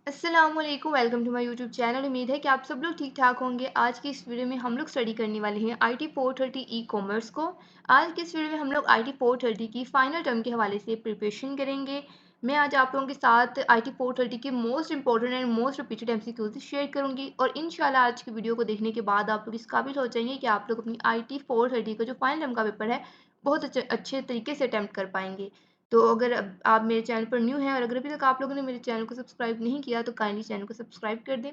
अस्सलामुअलैकुम, welcome to my YouTube channel. उम्मीद है कि आप सब लोग ठीक ठाक होंगे। आज की इस वीडियो में हम लोग स्टडी करने वाले हैं IT 430 ई कॉमर्स को। आज की इस वीडियो में हम लोग IT 430 की फाइनल टर्म के हवाले से प्रिपरेशन करेंगे। मैं आज आप लोगों के साथ IT 430 के most important and most repeated MCQs share करूंगी और इंशाल्लाह आज की वीडियो को देखने के बाद आप लोग इस काबिल हो जाएंगे कि आप लोग अपनी IT 430 का जो फाइनल टर्म का पेपर है बहुत अच्छे तरीके से अटैम्प्ट कर पाएंगे। तो अगर अब आप मेरे चैनल पर न्यू हैं और अगर अभी तक आप लोगों ने मेरे चैनल को सब्सक्राइब नहीं किया तो काइंडली चैनल को सब्सक्राइब कर दें।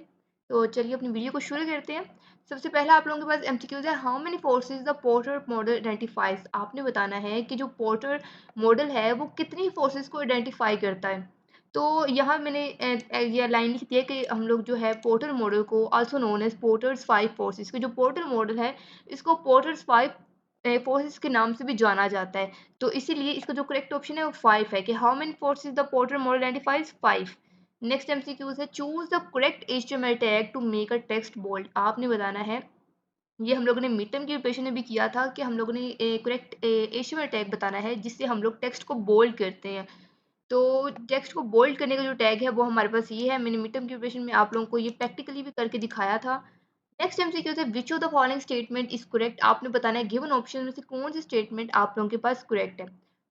तो चलिए अपनी वीडियो को शुरू करते हैं। सबसे पहला आप लोगों के पास एमसीक्यूज है, how many forces the Porter model identifies. आपने बताना है कि जो पोर्टर मॉडल है वो कितनी फोर्सेस को आइडेंटिफाई करता है। तो यहाँ मैंने ये लाइन लिख दी है कि हम लोग जो है पोर्टर मॉडल को also known as Porter's five forces के जो पोर्टर मॉडल है इसको पोर्टर्स फाइव फोर्सेस के नाम से भी जाना जाता है। तो इसीलिए इसका जो करेक्ट ऑप्शन है वो 5 है कि how many forces the Porter model identifies 5। Next MCQs है, choose the correct HTML tag to make a text bold. आपने बताना है, ये हम लोगों ने मिड टर्म की प्रिपरेशन में भी किया था कि हम लोगों ने करेक्ट एचटीएमएल टैग बताना है जिससे हम लोग टेक्स्ट को बोल्ड करते हैं। तो टेक्स्ट को बोल्ड करने का जो टैग है वो हमारे पास ये है। मैंने मिड टर्म की प्रिपरेशन में आप लोगों को ये प्रैक्टिकली भी करके दिखाया था। नेक्स्ट एमसीक्यू है, which of the following statement is correct. आपने बताना है गिवन ऑप्शन में से कौन सी स्टेटमेंट आप लोगों के पास करेक्ट है।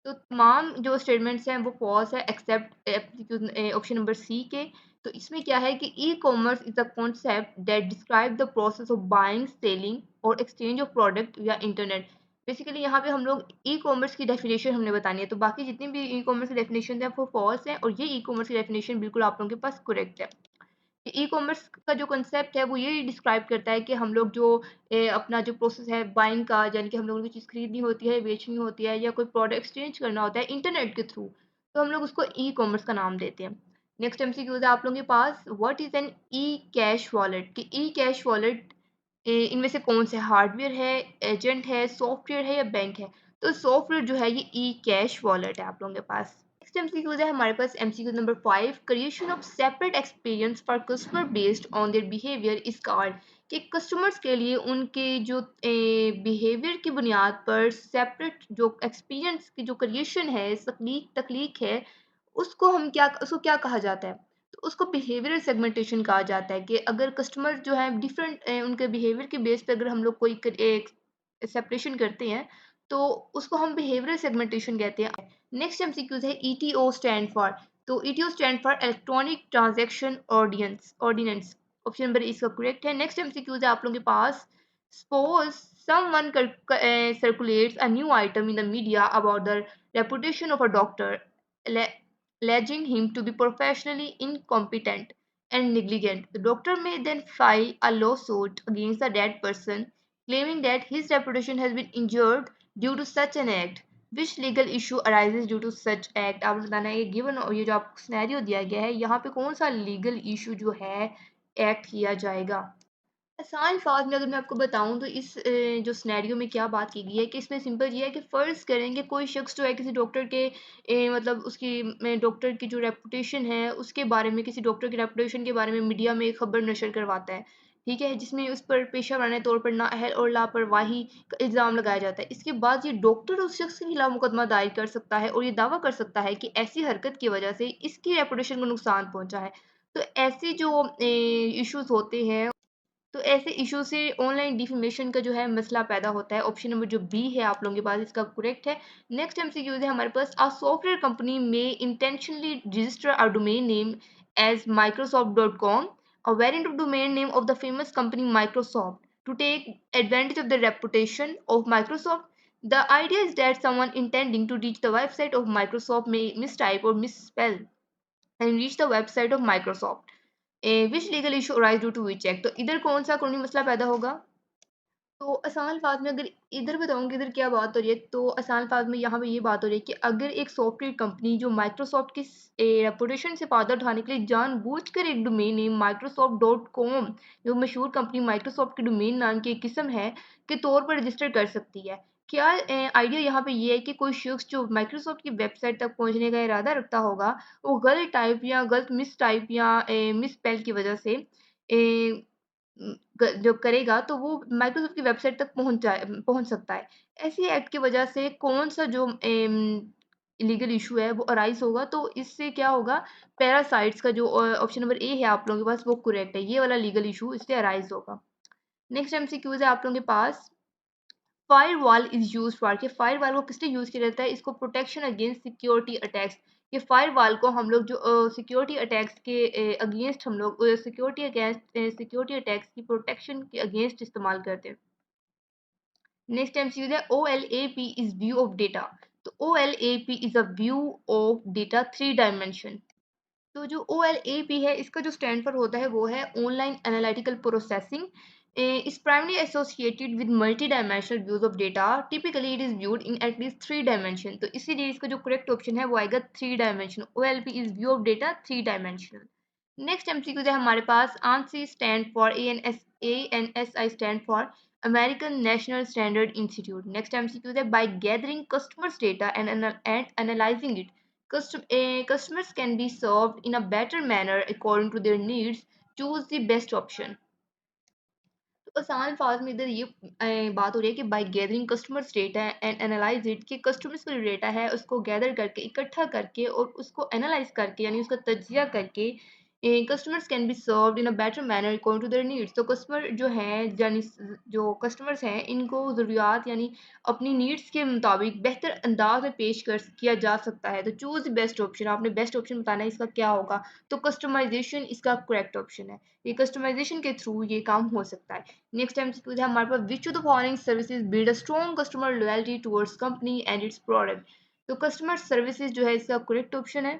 तो तमाम जो स्टेटमेंट्स हैं वो फॉल्स है except MCQ option number C के। तो इसमें क्या है कि e commerce is a concept that describe the process of buying, selling और एक्सचेंज ऑफ प्रोडक्ट या इंटरनेट। बेसिकली यहाँ पे हम लोग ई कॉमर्स की डेफिनेशन हमने बतानी है। तो बाकी जितनी भी ई कॉमर्स की डेफिनेशन है वो फॉल्स है और ये ई कॉमर्स की डेफिनेशन बिल्कुल आप लोगों के पास करेक्ट है। ई कॉमर्स का जो कंसेप्ट है वो ये डिस्क्राइब करता है कि हम लोग जो अपना जो प्रोसेस है बाइंग का, यानी कि हम लोगों को चीज़ खरीदनी होती है, बेचनी होती है या कोई प्रोडक्ट एक्सचेंज करना होता है इंटरनेट के थ्रू, तो हम लोग उसको ई कॉमर्स का नाम देते हैं। नेक्स्ट एमसीक्यूज है आप लोगों के पास, what is an e cash wallet. कि ई कैश वॉलेट इनमें से कौन से हार्डवेयर है, एजेंट है, सॉफ्टवेयर है या बैंक है। तो सॉफ्टवेयर जो है ये ई कैश वॉलेट है आप लोगों के पास। नेक्स्ट एमसीक्यूज है हमारे पास MCQ number 5, creation of separate experience for customer based on their behaviour is called. कि कस्टमर्स के लिए उनके जो बिहेवियर की बुनियाद पर सेपरेट जो एक्सपीरियंस की जो क्रिएशन है, तकलीक तकलीक है, उसको क्या कहा जाता है। तो उसको बिहेवियरल सेगमेंटेशन कहा जाता है कि अगर कस्टमर जो है डिफरेंट उनके बिहेवियर के बेस पे अगर हम लोग कोई एक सेपरेशन करते हैं तो उसको हम बिहेवियरल सेगमेंटेशन कहते हैं। नेक्स्ट एमसीक्यूज है ईटीओ स्टैंड फॉर। तो ETO stand for electronic transaction ordinance. Option number इसका करेक्ट है। नेक्स्ट एमसीक्यूज है आप लोगों के पास, suppose someone circulates a new item in the media about the reputation of a doctor, alleging him to be professionally incompetent and negligent. The doctor may then file a lawsuit against the dead person, claiming that his reputation has been injured due to such an act. Which legal issue arises due to such act? आपको बताना है ये given ये जो आपको scenario दिया गया है यहाँ पे कौन सा लीगल इशू जो है एक्ट किया जाएगा। आसान अल्फाज में अगर मैं आपको बताऊं तो इस जो सिनेरियो में क्या बात की गई है कि इसमें सिंपल ये है कि फ़र्ज़ करें कि कोई शख्स जो है किसी डॉक्टर के मतलब उसकी डॉक्टर की जो रेपुटेशन है उसके बारे में, किसी डॉक्टर की रेपुटेशन के बारे में मीडिया में एक खबर नशर करवाता है, ठीक है, जिसमें उस पर पेशा वाराना तौर पर नाअहल और लापरवाही का इल्ज़ाम लगाया जाता है। इसके बाद ये डॉक्टर उस शख्स के खिलाफ मुकदमा दायर कर सकता है और ये दावा कर सकता है कि ऐसी हरकत की वजह से इसकी रेपुटेशन को नुकसान पहुंचा है। तो ऐसे जो इश्यूज होते हैं, तो ऐसे इश्यू से ऑनलाइन डिफेमेशन का जो है मसला पैदा होता है। ऑप्शन नंबर जो बी है आप लोगों के पास इसका करेक्ट है। नेक्स्ट एमसीक्यूज है हमारे पास, अ सॉफ्टवेयर कंपनी में intentionally register a domain name as microsoft.com, a variant of domain name of the famous company Microsoft, to take advantage of the reputation of Microsoft. The idea is that someone intending to reach the website of Microsoft may mistype or misspell and reach the website of Microsoft. Which legal issue arise due to which act. तो इधर कौन सा कानूनी मसला पैदा होगा। तो आसान अल्फाज में अगर इधर बताऊंगी इधर क्या बात हो रही है, तो आसान अल्फाज में यहाँ पे ये बात हो रही है कि अगर एक सॉफ्टवेयर कंपनी जो माइक्रोसॉफ्ट की रेपुटेशन से फायदा उठाने के लिए जानबूझकर एक डोमेन नेम माइक्रोसॉफ्ट.com, जो मशहूर कंपनी माइक्रोसॉफ्ट की डोमेन नाम की एक किस्म है, के तौर पर रजिस्टर कर सकती है। क्या आइडिया यहाँ पे ये है कि कोई शख्स जो माइक्रोसॉफ्ट की वेबसाइट तक पहुँचने का इरादा रखता होगा वो गलत टाइप या गलत मिस टाइप या मिस स्पेल की वजह से जो करेगा तो वो माइक्रोसॉफ्ट की वेबसाइट तक पहुंच सकता है। ऐसी एक्ट की वजह से कौन सा जो इलीगल इशू है वो अराइज होगा, तो इससे क्या होगा, पैरासाइट्स का जो ऑप्शन नंबर ए है आप लोगों के पास वो करेक्ट है, ये वाला लीगल इशू इससे अराइज होगा। नेक्स्ट एमसीक्यूज है आप लोगों के पास, फायरवॉल इज यूज फॉर, कि फायरवॉल को किस लिए यूज किया जाता है, इसको प्रोटेक्शन अगेंस्ट सिक्योरिटी अटैक्स। ये फायरवॉल को हम लोग जो सिक्योरिटी अटैक्स के अगेंस्ट, हम लोग सिक्योरिटी अटैक्स की प्रोटेक्शन के अगेंस्ट इस्तेमाल करते हैं। नेक्स्ट एमसीक्यू है O L A P is view of data. तो O L A P is a view of data 3 dimension. तो जो ओ एल ए पी है इसका जो स्टैंड पर होता है वो है online analytical processing, is primarily associated with multi-dimensional views of data. Typically, it is viewed in at least 3 dimension. तो इसीलिए इसका जो करेक्ट ऑप्शन है वो आएगा 3 dimension. OLP is view of data 3 dimensional. Next MCQ है हमारे पास, ANSI stand for ANSI stand for American National Standard Institute. Next MCQ है, by gathering customers data and analysing it, customers can be served in a better manner according to their needs. Choose the best option. तो आसान फाज में इधर ये बात हो रही है कि by gathering customers data and analyse it, कि कस्टमर्स का जो डेटा है उसको गैदर करके, इकट्ठा करके और उसको एनालाइज करके यानी उसका तजिया करके, customers can be served in a better manner according to their needs. तो कस्टमर जो है यानी जो कस्टमर्स हैं इनको ज़रूरियात यानी अपनी नीड्स के मुताबिक बेहतर अंदाज में पेश कर किया जा सकता है। तो चूज़ बेस्ट ऑप्शन, आपने बेस्ट ऑप्शन बताना है इसका क्या होगा, तो कस्टमाइजेशन इसका करेक्ट ऑप्शन है, ये कस्टमाइजेशन के थ्रू ये काम हो सकता है। नेक्स्ट एमसीक्यू है हमारे पास, which of the following services build a strong customer loyalty towards company and its product. तो कस्टमर सर्विसेज जो है इसका करेक्ट ऑप्शन है।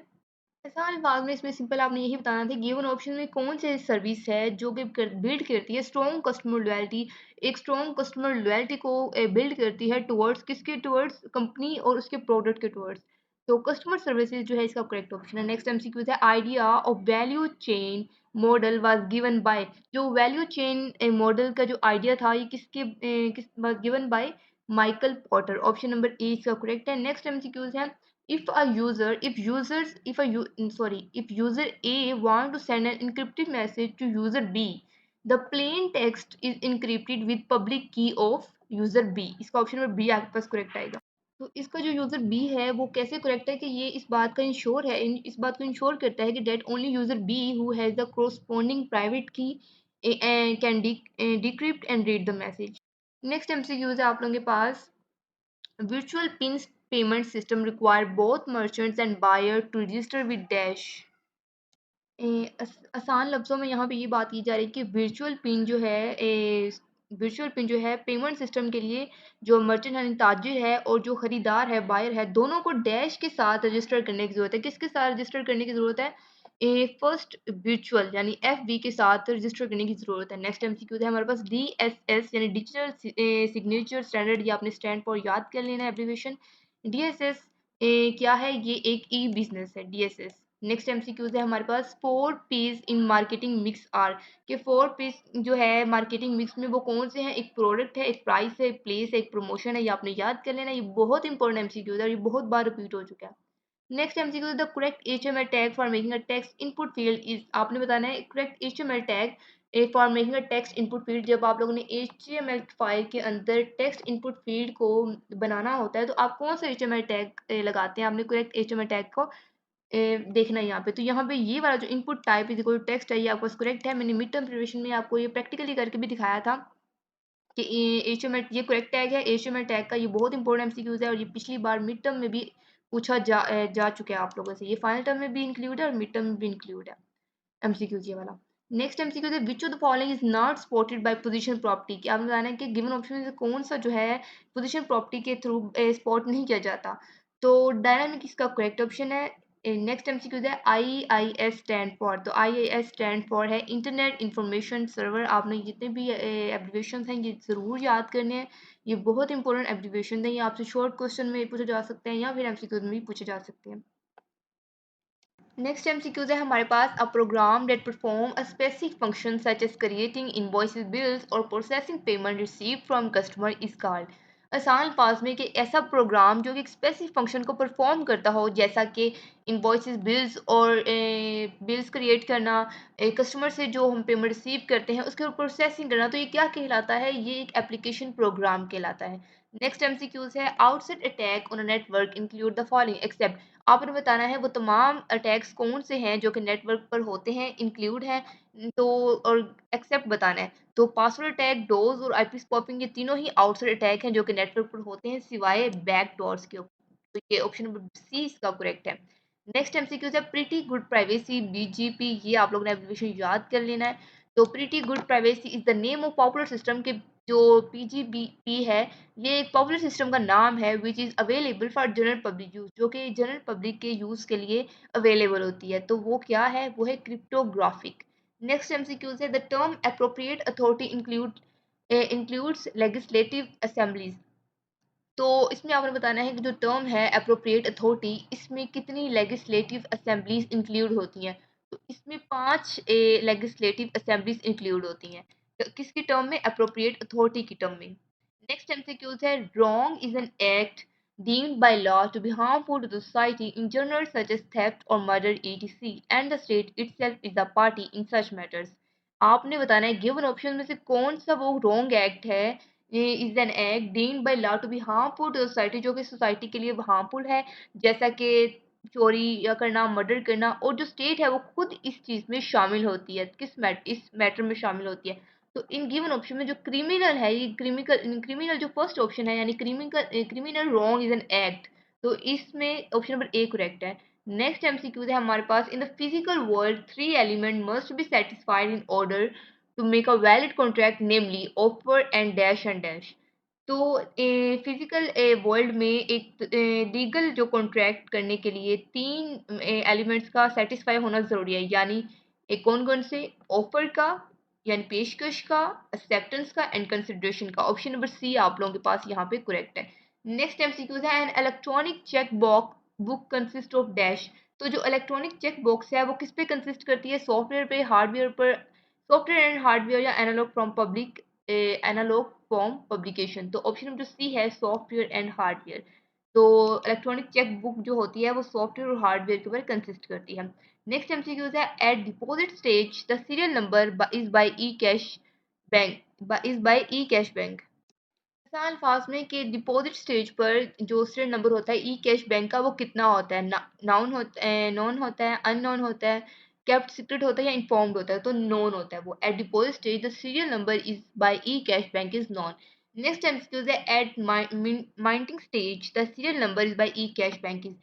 आसान अल्फाज में इसमें सिंपल आपने यही बताना था, गिवन ऑप्शन में कौन सी सर्विस है जो कि बिल्ड करती है स्ट्रॉन्ग कस्टमर लॉयल्टी, एक स्ट्रॉन्ग कस्टमर लॉयल्टी को बिल्ड करती है टुवर्ड्स किसके, टुवर्ड्स कंपनी और उसके प्रोडक्ट के टुवर्ड्स। तो कस्टमर सर्विसेज जो है इसका करेक्ट ऑप्शन है। नेक्स्ट एमसीक्यू है, idea of value chain model was given by. जो वैल्यू चेन मॉडल का जो आइडिया था ये किस was given by Michael Potter. Option number A इसका करेक्ट है। नेक्स्ट एमसीक्यूज है, if user A want to send an encrypted message to user B, the plain text is encrypted with public key of user B। इसका option number B आपके पास correct आएगा। तो इसका जो user B है वो कैसे करेक्ट है, कि ये इस बात का इंश्योर है, इस बात को इंश्योर करता है कि that only user B who has the corresponding private key can decrypt and read the message. Next MCQ है आप लोगों के पास, virtual pins payment system require both merchants and buyer to register with dash। आसान लफ्ज़ों में यहाँ पे ये बात की जा रही है कि वर्चुअल पिन जो है पेमेंट सिस्टम के लिए जो मर्चेंट यानी ताजिर है और जो ख़रीदार है बायर है दोनों को डैश के साथ रजिस्टर करने की ज़रूरत है। किसके साथ रजिस्टर करने की ज़रूरत है, फर्स्ट वर्चुअल यानी एफ बी के साथ रजिस्टर करने की ज़रूरत है। नेक्स्ट एमसीक्यू है हमारे पास, डी एस एस यानी डिजिटल सिग्नेचर स्टैंडर्ड, ये आपने स्टैंड फॉर याद कर लेना है एब्रीविएशन। डी एस एस क्या है, ये एक ई बिजनेस है D S S. Next MCQs है हमारे पास, 4 Ps in marketing mix are, के 4 पीस जो है मार्केटिंग मिक्स में वो कौन से हैं, एक प्रोडक्ट है, एक प्राइस है, एक प्लेस है, एक प्रमोशन है, ये आपने याद कर लेना। ये बहुत इंपॉर्टेंट एमसीक्यूज है और ये बहुत बार रिपीट हो चुका है। Next MCQ, the correct HTML tag for making a text input field is, आपने बताना है correct HTML tag for making a text input field. जब आप लोगों ने एचटीएमएल फाइल के अंदर टेक्स्ट इनपुट फील्ड को बनाना होता है तो आप कौन सा एचटीएमएल टैग लगाते हैं, आपने करेक्ट एचटीएमएल टैग को देखना है यहाँ पे। तो यहाँ पे ये वाला जो input type is equal to text है ये आपको करेक्ट है। मैंने मिड टर्म प्रिपरेशन में आपको ये प्रैक्टिकली करके भी दिखाया था कि एचटीएमएल ये करेक्ट टैग है। एचटीएमएल टैग का ये बहुत इंपॉर्टेंट एमसीक्यूज है और ये पिछली बार मिड टर्म में भी पूछा जा चुका है आप लोगों से। ये फाइनल टर्म में भी इंक्लूड है और मिड टर्म में भी इंक्लूड है एमसीक्यूज ये वाला। नेक्स्ट एमसीक्यू है, which of the following is not supported by position property, कि आपने बताना है कि गिवन ऑप्शन में से कौन सा जो है पोजीशन प्रॉपर्टी के थ्रू सपोर्ट नहीं किया जाता। तो डायनामिक इसका करेक्ट ऑप्शन है। नेक्स्ट एमसीक्यू है, आईआईएस स्टैंड फॉर, तो आईआईएस स्टैंड फॉर है इंटरनेट इंफॉर्मेशन सर्वर। आपने जितने भी एब्रीविएशन हैं ये ज़रूर याद करने हैं, ये बहुत इंपॉर्टेंट एब्रीविएशन है, ये आपसे शॉर्ट क्वेश्चन में पूछे जा सकते हैं या फिर एमसीक्यू में भी पूछे जा सकते हैं। नेक्स्ट एमसीक्यूज है हमारे पास, a program that perform a specific function such as creating invoices bills और processing payment receive from customer is called. आसान अल्फाज में कि ऐसा प्रोग्राम जो कि एक स्पेसिफिक फंक्शन को परफॉर्म करता हो जैसा कि इनवॉइसेस, बिल्स और बिल्स क्रिएट करना, कस्टमर से जो हम पेमेंट रिसीव करते हैं उसके ऊपर प्रोसेसिंग करना, तो ये क्या कहलाता है? ये एक एप्लीकेशन प्रोग्राम कहलाता है। नेक्स्ट एमसीक्यूज है, outside attack on network include the following except. आपने बताना है वो तमाम अटैक्स कौन से हैं जो कि नेटवर्क पर होते हैं, इंक्लूड हैं, तो और एक्सेप्ट बताना है। तो पासवर्ड अटैक, डोज और आईपी स्पॉपिंग, ये तीनों ही आउटसाइड अटैक हैं जो कि नेटवर्क पर होते हैं सिवाय बैक डोर्स के। तो ये ऑप्शन नंबर सी इसका करेक्ट है। नेक्स्ट एमसीक्यूज है, प्रीटी गुड प्राइवेसी बीजीपी, ये आप लोगों ने एब्रिविएशन याद कर लेना है। तो pretty good privacy is the name of popular system के जो पीजीबीपी है, ये एक पॉपुलर सिस्टम का नाम है which is available for general public use, जो कि जनरल पब्लिक के यूज़ के लिए अवेलेबल होती है। तो वो क्या है? वो है क्रिप्टोग्राफिक। नेक्स्ट एमसीक्यूज है, the term appropriate authority includes legislative assemblies. तो इसमें आपने बताना है कि जो टर्म है अप्रोप्रिएट अथॉरिटी, इसमें कितनी लेजिस्लेटिव असेंबलीज इंक्लूड होती हैं? तो इसमें 5 लेजिस्लेटिव असेंबलीज इंक्लूड होती हैं। तो किसकी टर्म में? अप्रोप्रिएट अथॉरिटी की टर्म में। नेक्स्ट एमसीक्यूज है, wrong is an act deemed by law to be harmful to the society in general such as theft or murder etc and the state itself is the party in such matters। आपने बताना है given option में से कौन सा वो wrong act है। Is an act deemed by law to be harmful to society, जो कि सोसाइटी के लिए हार्मफुल है, जैसा कि चोरी या करना, मर्डर करना, और जो स्टेट है वो खुद इस चीज में शामिल होती है, इस मैटर में शामिल होती है। तो इन गिवन ऑप्शन में जो क्रिमिनल है, ये क्रिमिनल जो फर्स्ट ऑप्शन है यानी criminal wrong is an act, तो इसमें ऑप्शन नंबर ए करेक्ट है। नेक्स्ट एमसीक्यू है हमारे पास, in the physical world 3 element must be satisfied in order to make a valid contract namely offer and dash. तो physical world में एक legal जो कॉन्ट्रैक्ट करने के लिए 3 एलिमेंट्स का सेटिस्फाई होना ज़रूरी है, यानी एक कौन कौन से? ऑफर का यानी पेशकश का, एक्सेप्टेंस का एंड कंसिडरेशन का। ऑप्शन नंबर सी आप लोगों के पास यहाँ पे करेक्ट है। नेक्स्ट एमसीक्यूज है, an electronic cheque box book consist of dash. तो जो इलेक्ट्रॉनिक चेक बॉक्स है वो किस पे कंसिस्ट करती है? सॉफ्टवेयर पे, हार्डवेयर पर, सॉफ्टवेयर एंड हार्डवेयर, या एनालॉग फॉर्म पब्लिकेशन। तो ऑप्शन नंबर सी है सॉफ्टवेयर एंड हार्डवेयर। तो इलेक्ट्रॉनिक चेक बुक जो होती है वो सॉफ्टवेयर और हार्डवेयर के ऊपर कंसिस्ट करती है। नेक्स्ट एमसीक्यूज है, at deposit stage the serial number is by e cash bank. आसान अल्फाज में कि डिपॉजिट स्टेज पर जो सीरियल नंबर होता है ई कैश बैंक का, वो कितना होता है? नाउन होता है, नॉन होता है, अननोन होता है, केप्ट सीक्रेट होता है, या इन्फॉर्म्ड होता है? तो नॉन होता है वो। At deposit stage the serial number is by e cash bank is known. Next MCQs है, at minting stage the serial number is by e cash bank is.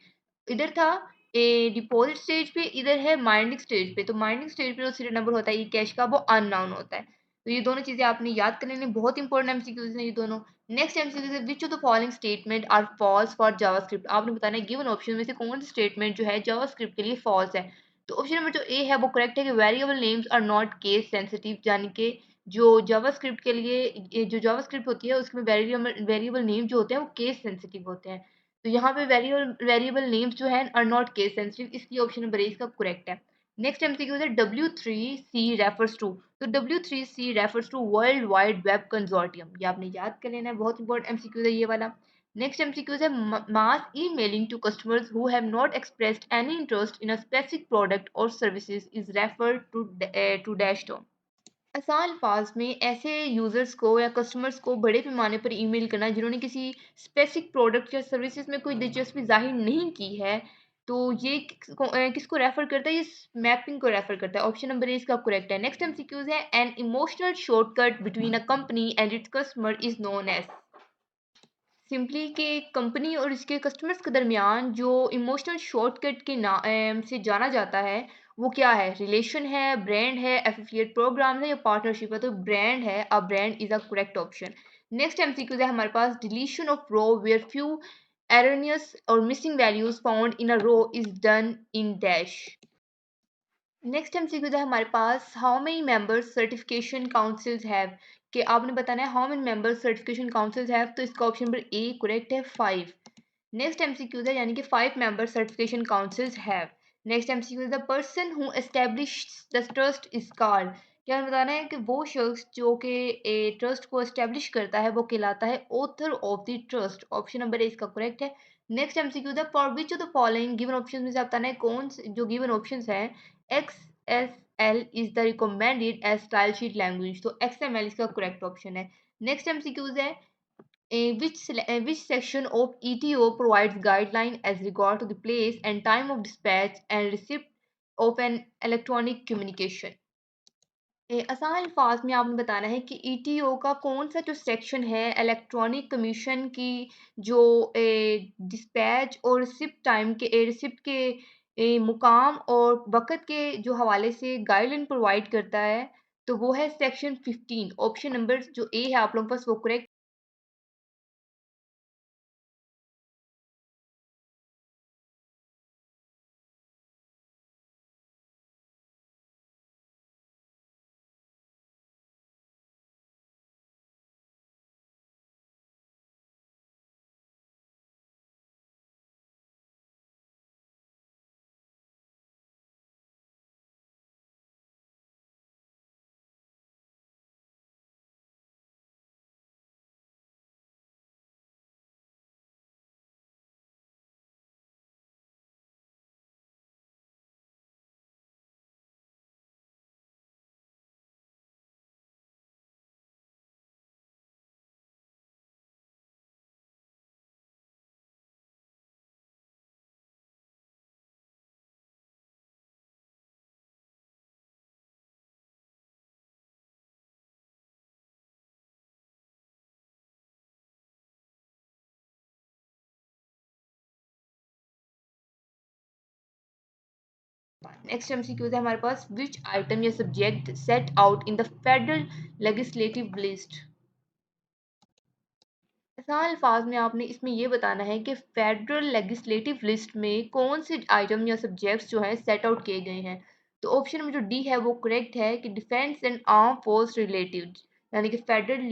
इधर था ए डिपॉजिट स्टेज पे, इधर है माइंडिंग स्टेज पे। तो minding stage पे जो सीरियल नंबर होता है ई कैश का, वो अननाउन होता है। तो ये दोनों चीजें आपने याद कर लेनी, बहुत इंपॉर्टेंट एमसीक्यूज हैं ये दोनों। नेक्स्ट एमसीक्यू है, which of the following statement are false for JavaScript. आपने बताना है गिवन ऑप्शन में से कौन सा स्टेटमेंट जो है जावास्क्रिप्ट के लिए फॉल्स है। तो ऑप्शन नंबर जो ए है वो करेक्ट है कि variable names are not case sensitive, यानी कि जो जावास्क्रिप्ट के लिए जो जावास्क्रिप्ट होती है उसमें वेरिएबल नेम जो होते हैं वो केस सेंसिटिव होते हैं। तो यहाँ पे वेरिएबल नेम्स जो है आर नॉट केस सेंसिटिव, इसलिए ऑप्शन नंबर ए इसका करेक्ट है। नेक्स्ट एमसीक्यू है, W3C रेफर्स टू। तो W3C refers to World Wide Web Consortium, ये आपने याद कर लेना है, बहुत इंपॉर्टेंट एमसीक्यू है ये वाला। नेक्स्ट एमसीक्यू है, mass emailing to customers who have not expressed any interest in a specific product और services is referred to dash term. आसान अल्फाज में ऐसे यूजर्स को या कस्टमर्स को बड़े पैमाने पर ईमेल करना जिन्होंने किसी स्पेसिफिक प्रोडक्ट या सर्विसेज में कोई दिलचस्पी जाहिर नहीं की है, तो ये किसको रेफर करता है? ये मैपिंग को रेफर करता है। ऑप्शन नंबर ए इसका करेक्ट है। नेक्स्ट एमसीक्यूज है, an emotional shortcut between a company and its customer is known as. Simply कि कंपनी और इसके कस्टमर्स के दरमियान जो इमोशनल शॉर्टकट के नाम से जाना जाता है वो क्या है? रिलेशन है, ब्रांड है, एफिलिएट प्रोग्राम है, या पार्टनरशिप है? तो ब्रांड है, a brand is a correct option. Next MCQ है हमारे पास, deletion of row where few erroneous और missing values found in a row is done in dash. Next MCQ है हमारे पास, how many members certification councils have. कि आपने बताना है how many members certification councils have, तो इसका ऑप्शन नंबर ए करेक्ट है, 5। नेक्स्ट एमसीक्यू है, यानी कि 5 member certification councils have. Next MCQ है, the person who establish the trust is called. क्या बताना है कि वो शख्स जो कि ट्रस्ट को एस्टेब्लिश करता है वो कहलाता है author of the trust. Option number A इसका करेक्ट है। नेक्स्ट एमसीक्यू था, for which of the following given option में से आप बताना है कौन जो गिवन ऑप्शंस है XSL is the recommended as style sheet language, तो XML इसका करेक्ट ऑप्शन है। नेक्स्ट एमसीक्यूज है, which section of ETO provides guideline as regard to the place and time of dispatch and receipt of an electronic communication? आसान अल्फाज में आपने बताना है कि ईटीओ का कौन सा जो सेक्शन है इलेक्ट्रॉनिक कमीशन की जो डिस्पैच और रिसिप्ट के मुकाम और वक़्त के जो हवाले से गाइडलाइन प्रोवाइड करता है, तो वो है सेक्शन 15। ऑप्शन नंबर जो ए है आप लोगों के पास वो करेक्ट। नेक्स्ट एमसीक्यू है हमारे पास, विच आइटम या subject set out in the federal legislative list. आसान अल्फाज में आपने इसमें ये बताना है कि फेडरल लेजिस्लेटिव लिस्ट में कौन से आइटम या सब्जेक्ट्स जो हैं सेट आउट किए गए हैं। तो ऑप्शन में जो डी है वो करेक्ट है कि defence and arm force related, यानी कि फेडरल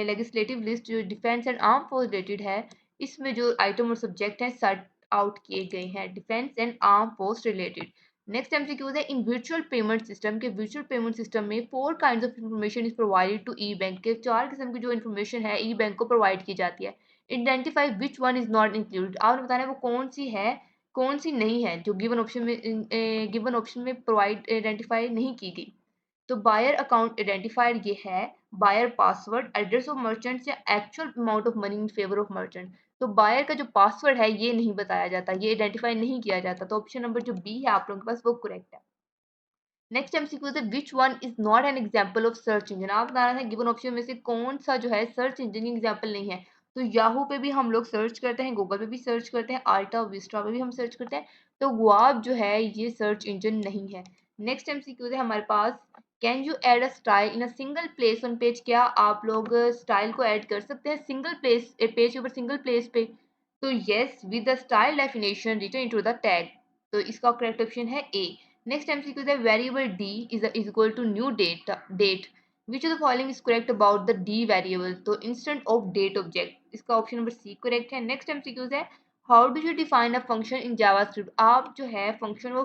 लेजिस्लेटिव लिस्ट जो defence and arm force related है, इसमें जो आइटम और सब्जेक्ट हैं सेट आउट किए गए हैं defence and arm force related. Next MCQ है, इन वर्चुअल पेमेंट सिस्टम के वर्चुअल पेमेंट सिस्टम में four kinds of information is provided to e bank के चार किस्म की जो इन्फॉर्मेशन है ई बैंक को प्रोवाइड की जाती है। Identify which one is not included, आपने बताना है वो कौन सी है कौन सी नहीं है जो गिवन ऑप्शन में प्रोवाइड आइडेंटिफाई नहीं की गई। तो बायर अकाउंट आइडेंटिफायर ये है, buyer password, address of merchant या actual amount of money in favour of merchant. तो बायर का जो पासवर्ड है ये नहीं बताया जाता, ये आइडेंटिफाई नहीं किया जाता, तो ऑप्शन नंबर जो बी है आप लोगों के पास वो करेक्ट है। नेक्स्ट एमसीक्यू है, which one is not an example of search engine, आप बताना है गिवन ऑप्शन में से कौन सा जो है सर्च इंजन की एग्जाम्पल नहीं है। तो याहू पे भी हम लोग सर्च करते हैं, गूगल पे भी सर्च करते हैं, आल्टा विस्टा पे भी हम सर्च करते हैं, तो गुआब जो है ये सर्च इंजन नहीं है। नेक्स्ट एमसीक्यू है हमारे पास, can you add a style in a single place on page, क्या आप लोग स्टाइल को ऐड कर सकते हैं सिंगल प्लेस पेज के ऊपर सिंगल प्लेस पे। तो yes, with the style definition written into the tag, तो इसका करेक्ट ऑप्शन है ए। नेक्स्ट एमसीक्यू है, variable D is equal to new date which of the following is correct about the D variable, तो instant of date object, इसका option number C correct है। Next MCQs है, how do you define a function in JavaScript, आप जो है function को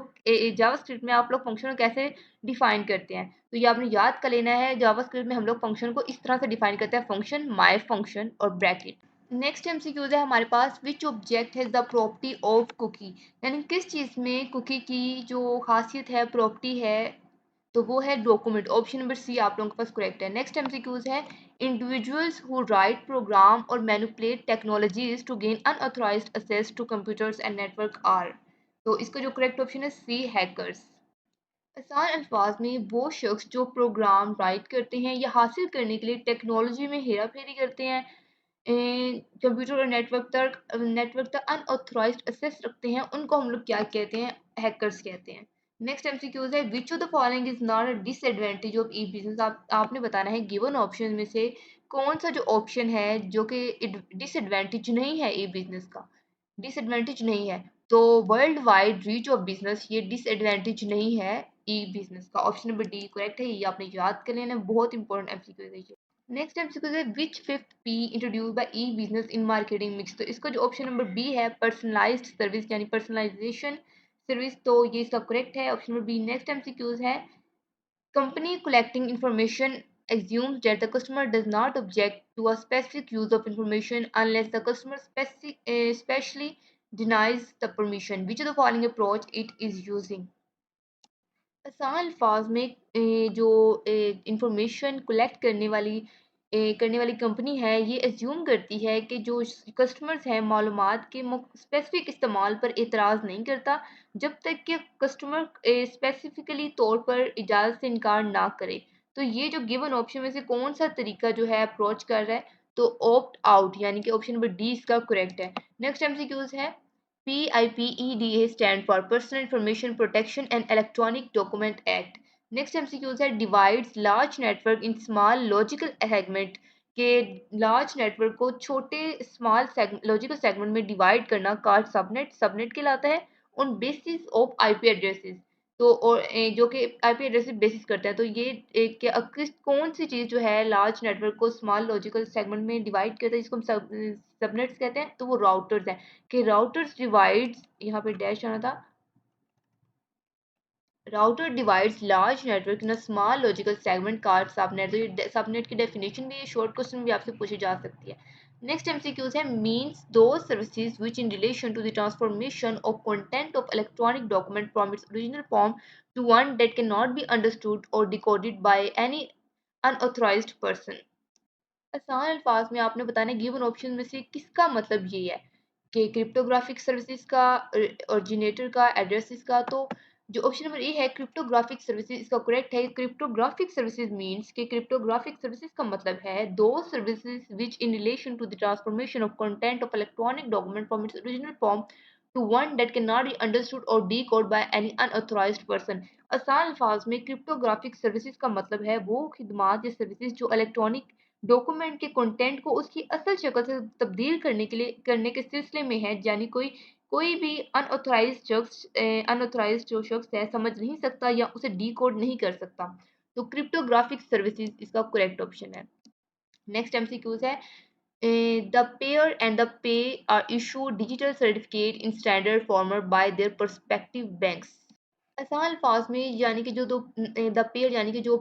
JavaScript में आप लोग फंक्शन को कैसे डिफाइन करते हैं। तो ये आपने याद कर लेना है, जावास्क्रिप्ट में हम लोग फंक्शन को इस तरह से डिफाइन करते हैं, फंक्शन, माय फंक्शन और ब्रैकेट। नेक्स्ट एमसीक्यूज है हमारे पास, विच ऑब्जेक्ट है द प्रॉपर्टी ऑफ कुकी, यानी किस चीज़ में कुकी की जो खासियत है प्रॉपर्टी है, तो वो है डॉक्यूमेंट, ऑप्शन नंबर सी आप लोगों के पास करेक्ट है। नेक्स्ट एमसीक्यूज है, इंडिविजुअल्स हु राइट प्रोग्राम और manipulate technologies to gain unauthorised access to computers and network are, तो इसका जो करेक्ट ऑप्शन है सी, हैकर्स। आसान अल्फाज में वो शख्स जो प्रोग्राम राइट करते हैं या हासिल करने के लिए टेक्नोलॉजी में हेरा फेरी करते हैं, कंप्यूटर और नेटवर्क तक अनऑथराइज्ड एक्सेस रखते हैं, उनको हम लोग क्या कहते हैं, हैकर्स कहते हैं। नेक्स्ट एमसीक्यूज है, which of the following is not a disadvantage of E business, आपने बताना है गिवन ऑप्शन में से कौन सा जो ऑप्शन है जो कि डिसएडवांटेज नहीं है ई बिजनेस का, डिसएडवांटेज नहीं है। तो world wide reach of business ये डिसएडवांटेज नहीं है ई बिजनेस का, ऑप्शन नंबर डी करेक्ट है, ये आपने याद कर लेना, बहुत इंपॉर्टेंट एमसीक्यू है ये। नेक्स्ट एमसीक्यू है, which fifth P introduce by E business in marketing mix, तो इसका जो ऑप्शन नंबर बी है पर्सनलाइज्ड सर्विस यानी पर्सनलाइजेशन सर्विस, तो ये इसका करेक्ट है, option number B. Next MCQs है, company collecting information assumes that the customer does not object to a specific use of information unless the customer specially denies the permission. Which of the following approach it is using? आसान अल्फाज में जो information collect करने वाली company है ये assume करती है कि जो कस्टमर्स हैं मालूमात के स्पेसिफिक इस्तेमाल पर एतराज़ नहीं करता जब तक कि कस्टमर स्पेसिफिकली तौर पर इजाज़त से इनकार ना करे। तो ये जो गिवन ऑप्शन में से कौन सा तरीका जो है अप्रोच कर रहा है, तो ऑप्ट आउट यानी कि ऑप्शन नंबर डी इसका करेक्ट है। नेक्स्ट एमसीक्यूज है PIPEDA stand for Personal Information Protection and Electronic Document Act. Next MCQs है divides large network in small logical segment के large network को छोटे small logical segment में divide करना called subnet कहलाता है on basis of IP addresses। तो और जो कि IP एड्रेस बेसिस करता है। तो ये कौन सी चीज़ जो है लार्ज नेटवर्क को स्मॉल लॉजिकल सेगमेंट में डिवाइड करता है जिसको हम सबनेट्स कहते हैं, तो वो राउटर्स हैं कि राउटर्स डिवाइड्स, यहाँ पे डैश आना था, router divides large network in a small logical segment called subnet. तो ये सबनेट की डेफिनेशन भी शॉर्ट क्वेश्चन भी आपसे पूछी जा सकती है। नेक्स्ट एमसीक्यूज है means those services which in relation to the transformation of content of electronic document from its original form to one that can not be understood और decoded by any unauthorised person. आसान अल्फाज में आपने बताना given option में से किसका मतलब ये है कि क्रिप्टोग्राफिक सर्विसेज का, ओरिजिनेटर का, एड्रेसेस का। तो जो ऑप्शन नंबर ए है क्रिप्टोग्राफिक सर्विसेज इसका करेक्ट है। क्रिप्टोग्राफिक सर्विसेज मींस कि क्रिप्टोग्राफिक सर्विसेज का मतलब है those services which in relation to the transformation of content of electronic document from its original form to one that can not be understood और decode by any unauthorised person. आसान अल्फाज में cryptographic services का मतलब है वो खिदमात या services जो इलेक्ट्रॉनिक डॉक्यूमेंट के कंटेंट को उसकी असल शक्ल से तब्दील करने के सिलसिले में है, यानी कोई भी अनऑथराइज्ड जो शख्स है समझ नहीं सकता या उसे डीकोड नहीं कर सकता। तो क्रिप्टोग्राफिक सर्विसेज इसका करेक्ट ऑप्शन है। नेक्स्ट एमसीक्यूज है the payer and the payee are issue digital certificate in standard format by their perspective banks. आसान अल्फाज में यानी कि जो दो द पेयर यानी कि जो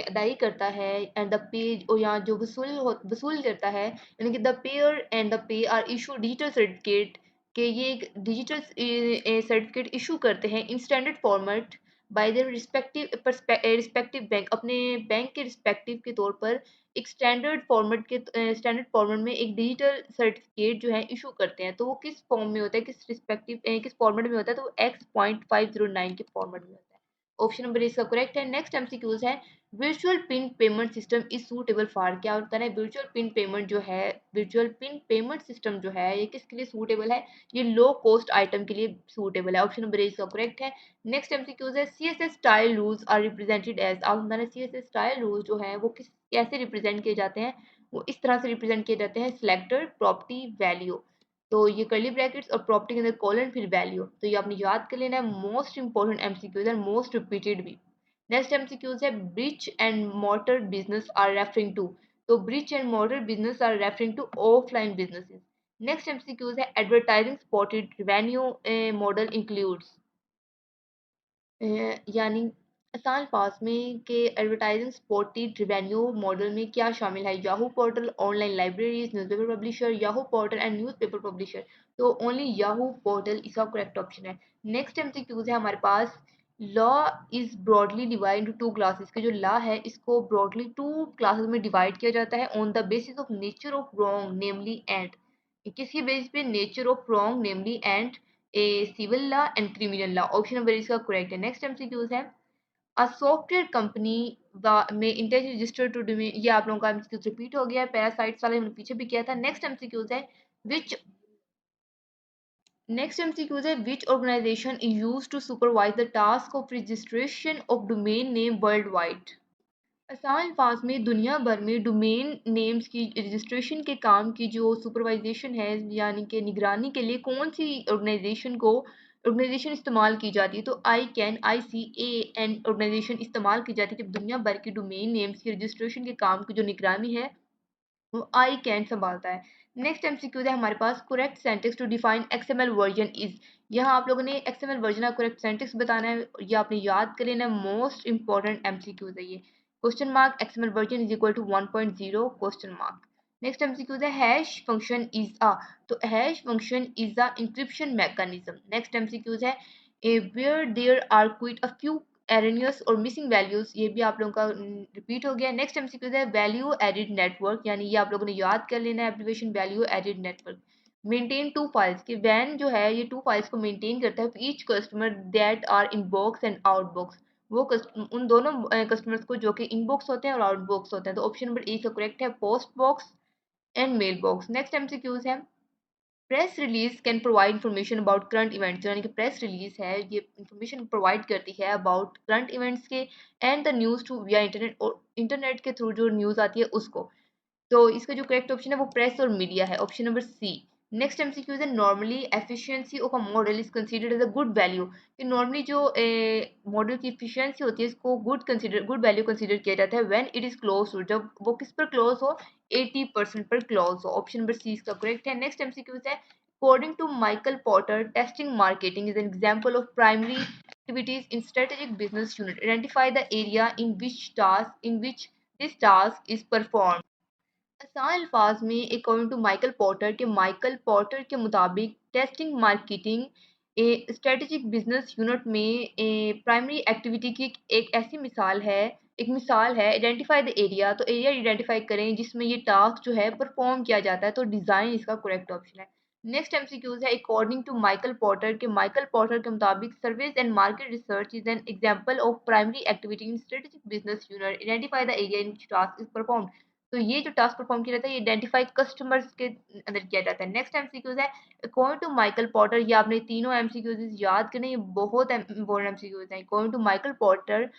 अदाई करता है एंड द पे या जो वसूल करता है, यानी कि the payer and the payee are issue digital certificate के ये एक डिजिटल सर्टिफिकेट इशू करते हैं in standard format by their respective bank, अपने बैंक के रिस्पेक्टिव के तौर पर एक स्टैंडर्ड फॉर्मेट में एक डिजिटल सर्टिफिकेट जो है इशू करते हैं। तो वो किस फॉर्म में होता है, किस फॉर्मेट में होता है, तो X.509 के फॉर्मेट में होता है। ऑप्शन नंबर इसका करेक्ट है। नेक्स्ट एमसीक्यूज है virtual pin payment system is suitable for, क्या होता है वर्चुअल पिन पेमेंट सिस्टम जो है ये किसके लिए सूटेबल है, ये लो कॉस्ट आइटम के लिए सूटेबल है। ऑप्शन नंबर इसका करेक्ट है। नेक्स्ट एमसीक्यूज है CSS style rules are represented as, आप बताना CSS स्टाइल रूल्स जो है वो कैसे रिप्रेजेंट किए जाते हैं, वो इस तरह से रिप्रेजेंट किए जाते हैं सिलेक्टर प्रॉपर्टी वैल्यू। तो ये कर्ली ब्रैकेट्स और प्रॉपर्टी के अंदर कॉलन फिर वैल्यू, तो ये आपने याद कर लेना है। मोस्ट इंपॉर्टेंट एमसीक्यूज है, मोस्ट रिपीटेड भी। नेक्स्ट एमसीक्यूज है brick and mortar business are referring to, तो brick and mortar business are referring to offline businesses. Next MCQs है advertising spotted revenue model includes, यानी आसान अल्फाज में कि एडवर्टाइजिंग सपोर्टेड रेवेन्यू मॉडल में क्या शामिल है, Yahoo portal, online libraries, newspaper publisher, Yahoo portal and newspaper publisher. तो ओनली याहू पोर्टल इसका करेक्ट ऑप्शन है। नेक्स्ट एमसीक्यूज है हमारे पास law is broadly divide into two classes, के जो लॉ है इसको ब्रॉडली टू क्लासेस में डिवाइड किया जाता है on the basis of nature of wrong namely and, किसकी बेस पे, nature of wrong namely and a civil law and criminal law. Option number इसका करेक्ट है। नेक्स्ट एमसीक्यूज है अ सॉफ्टवेयर कंपनी में इंटेंस रजिस्टर टू डोमेन, ये आप लोगों का एमसीक्यूज रिपीट हो गया है, पैरासाइट्स वाले हमने पीछे भी किया था। नेक्स्ट एमसीक्यूज है विच नेक्स्ट एमसीक्यूज है which organisation is used to supervise the task of registration of domain name world wide. आसान अल्फाज में दुनिया भर में डोमेन नेम्स की रजिस्ट्रेशन के काम की जो सुपरवाइजेशन है यानी कि निगरानी के लिए कौन सी ऑर्गेनाइजेशन इस्तेमाल की जाती है, तो ICANN ऑर्गेनाइजेशन इस्तेमाल की जाती है जब दुनिया भर की डोमेन नेम्स की रजिस्ट्रेशन के काम की जो निगरानी है वो ICANN संभालता है। नेक्स्ट एमसीक्यू है हमारे पास correct syntax to define XML version is, यहाँ आप लोगों ने XML वर्जन का करेक्ट सेंटेक्स बताना है, ये आपने याद कर लेना है। मोस्ट इंपॉर्टेंट एमसीक्यूज है ये। Question mark XML version is equal to 1.0 question mark. Next MCQ है हैश फंक्शन इज अ, तो hash function is a encryption mechanism. Next MCQs है where there are quite a few erroneous और missing values, ये भी आप लोगों का repeat हो गया। नेक्स्ट एमसीक्यूज है वैल्यू एडिड नेटवर्क, यानी ये आप लोगों ने याद कर लेना है application value added network. Maintain to files कि वैन जो है ये टू फाइल्स को मेंटेन करता है each customer that are inbox and outbox, वो उन दोनों कस्टमर्स को जो कि इनबॉक्स होते हैं और आउटबॉक्स होते हैं। तो ऑप्शन नंबर ए का करेक्ट है post box and mail box. Next MCQs है press release can provide information about current events, यानी कि प्रेस रिलीज है ये इंफॉर्मेशन प्रोवाइड करती है अबाउट करंट इवेंट्स के एंड द न्यूज टू विया इंटरनेट, और इंटरनेट के थ्रू जो न्यूज आती है उसको। तो इसका जो करेक्ट ऑप्शन है वो प्रेस और मीडिया है, option number C. Next MCQ है normally efficiency of a model is considered as a good value, कि नॉर्मली जो मॉडल की एफिशिएंसी होती है इसको गुड वैल्यू कंसीडर किया जाता है when it is close to, जब वो किस पर क्लोज हो, 80% पर क्लोज हो। ऑप्शन नंबर सी इसका करेक्ट है। नेक्स्ट एमसीक्यू है according to Michael Porter testing marketing is an example of primary activities in strategic business unit, identify the area in which this task is performed। आसान अल्फाज में according to Michael Potter के मुताबिक testing marketing strategic business unit में primary activity की एक ऐसी मिसाल है आइडेंटिफाई द एरिया, तो एरिया आइडेंटिफाई करें जिसमें ये टास्क जो है परफॉर्म किया जाता है, तो डिज़ाइन इसका करेक्ट ऑप्शन है। नेक्स्ट एमसीक्यूज है अकॉर्डिंग टू माइकल पॉटर के मुताबिक service and market research is an example of primary activity in strategic business unit, identify the area in which task is perform. तो ये जो task perform किया जाता है ये आइडेंटिफाई कस्टमर्स के अंदर किया जाता है। नेक्स्ट एमसीक्यूज है अकॉर्डिंग टू माइकल पॉटर, ये आपने तीनों एमसीक्यूज याद करने, ये बहुत इंपॉर्टेंट एमसीक्यूज हैं। According to Michael Porter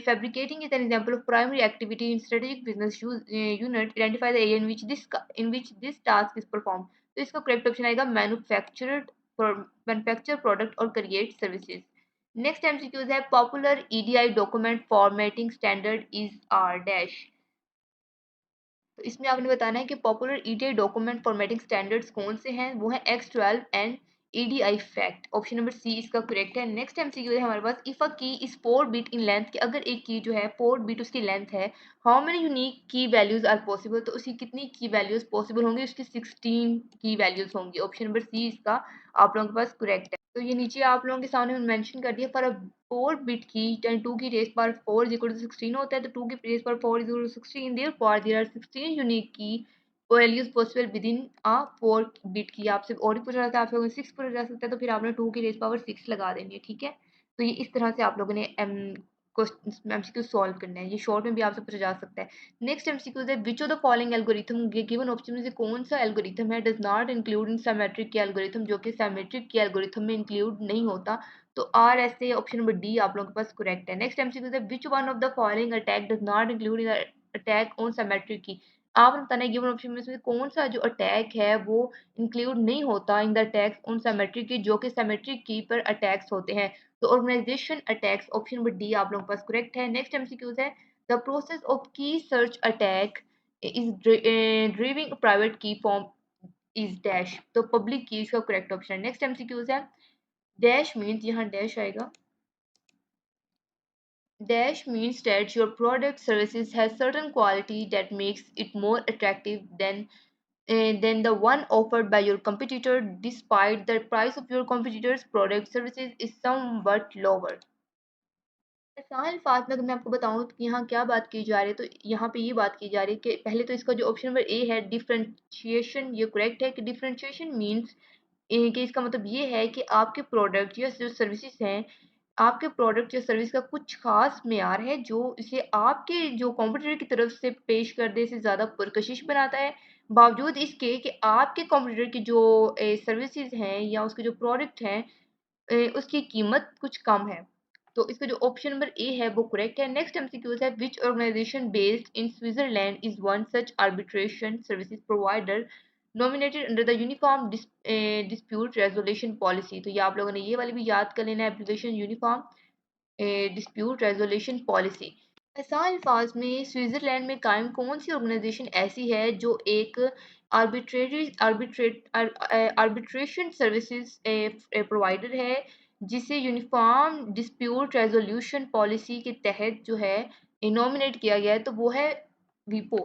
fabricating is an example of primary activity in strategic business unit, identify the area in which this task is performed। तो इसका करेक्ट ऑप्शन आएगा मैन्युफैक्चर प्रोडक्ट और create services. Next MCQs है popular EDI document formatting standard is are dash, तो इसमें आपने बताना है कि popular EDI document formatting standards कौन से हैं, वो हैं X12 and EDIFACT. Option number C इसका करेक्ट है। नेक्स्ट एमसीक्यू है हमारे पास इफ अ की इज 4 बिट इन लेंथ, कि अगर एक की जो है 4 बिट उसकी लेंथ है, how many unique key values are possible, तो उसकी कितनी की वैल्यूज पॉसिबल होंगी, उसकी 16 की वैल्यूज होंगी। ऑप्शन नंबर सी इसका आप लोगों के पास करेक्ट है। तो ये नीचे आप लोगों के सामने मेंशन कर दिया फॉर 4 बिट की 2 की रेस पर 4 is equal to 16 होता है, तो 2 की रेस पर 4 is equal to 16, therefore there are 16 unique key values possible within a 4 bit key. आपसे और भी पूछा जाता है, आप लोगों ने 6 पूछा जा सकता है, तो फिर आपने 2 की रेस पावर 6 लगा देनी है, ठीक है। तो ये इस तरह से आप लोगों ने क्वेश्चन एमसीक्यू सॉल्व करना है, ये शॉर्ट में भी आपसे पूछा जा सकता है। नेक्स्ट एमसीक्यू है which of the following algorithm, given option में से कौन सा एल्गोरिथम है does not include in symmetric की एल्गोरिथम, जो कि सिमेट्रिक की एल्गोरिथम में इंक्लूड नहीं होता, तो आर ऐसे ऑप्शन नंबर डी आप लोगों के पास करेक्ट है। नेक्स्ट एमसीक्यू है which one of the following attack does not include in attack on symmetric की, आपने बताना है गिवन ऑप्शन में से कौन सा जो अटैक है वो इंक्लूड नहीं होता in the attacks on symmetric की, जो कि सिमेट्रिक की पर अटैक्स होते हैं, तो organisation attacks option number D आप लोगों के पास करेक्ट है। नेक्स्ट एमसीक्यूज है the process of key search attack is driving private key form is dash, तो पब्लिक की का करेक्ट ऑप्शन है। नेक्स्ट एमसीक्यूज है डैश मीन्स, यहाँ डैश आएगा, dash means that your product services has certain quality that makes it more attractive than the one offered by your competitor, despite the price of your competitor's product services is somewhat lower। आसान अल्फाज में अगर मैं आपको बताऊं तो यहाँ क्या बात की जा रही है, तो यहाँ पे ये बात की जा रही है कि पहले तो इसका जो ऑप्शन नंबर ए है डिफरेंशिएशन, ये करेक्ट है कि डिफरेंशिएशन मीन्स कि इसका मतलब ये है कि आपके प्रोडक्ट या जो सर्विसेज हैं, आपके प्रोडक्ट या सर्विस का कुछ खास मेयार है जो इसे आपके जो कॉम्पिटिटर की तरफ से पेश करने से ज़्यादा पुरकशिश बनाता है, बावजूद इसके कि आपके कॉम्पिटिटर की जो सर्विसेज हैं या उसके जो प्रोडक्ट हैं उसकी कीमत कुछ कम है। तो इसका जो ऑप्शन नंबर ए है वो करेक्ट है। नेक्स्ट एमसीक्यू है which organisation based in Switzerland is one such arbitration services provider nominated under the uniform dispute resolution policy, तो ये आप लोगों ने ये वाली भी याद कर लेना है, application uniform dispute resolution policy. आसान अल्फाज में स्विट्जरलैंड में कायम कौन सी ऑर्गेनाइजेशन ऐसी है जो एक आर्बिट्रेशन सर्विसेज प्रोवाइडर है, जिसे यूनिफॉर्म डिस्प्यूट रेजोल्यूशन पॉलिसी के तहत जो है नॉमिनेट किया गया है, तो वो है विपो।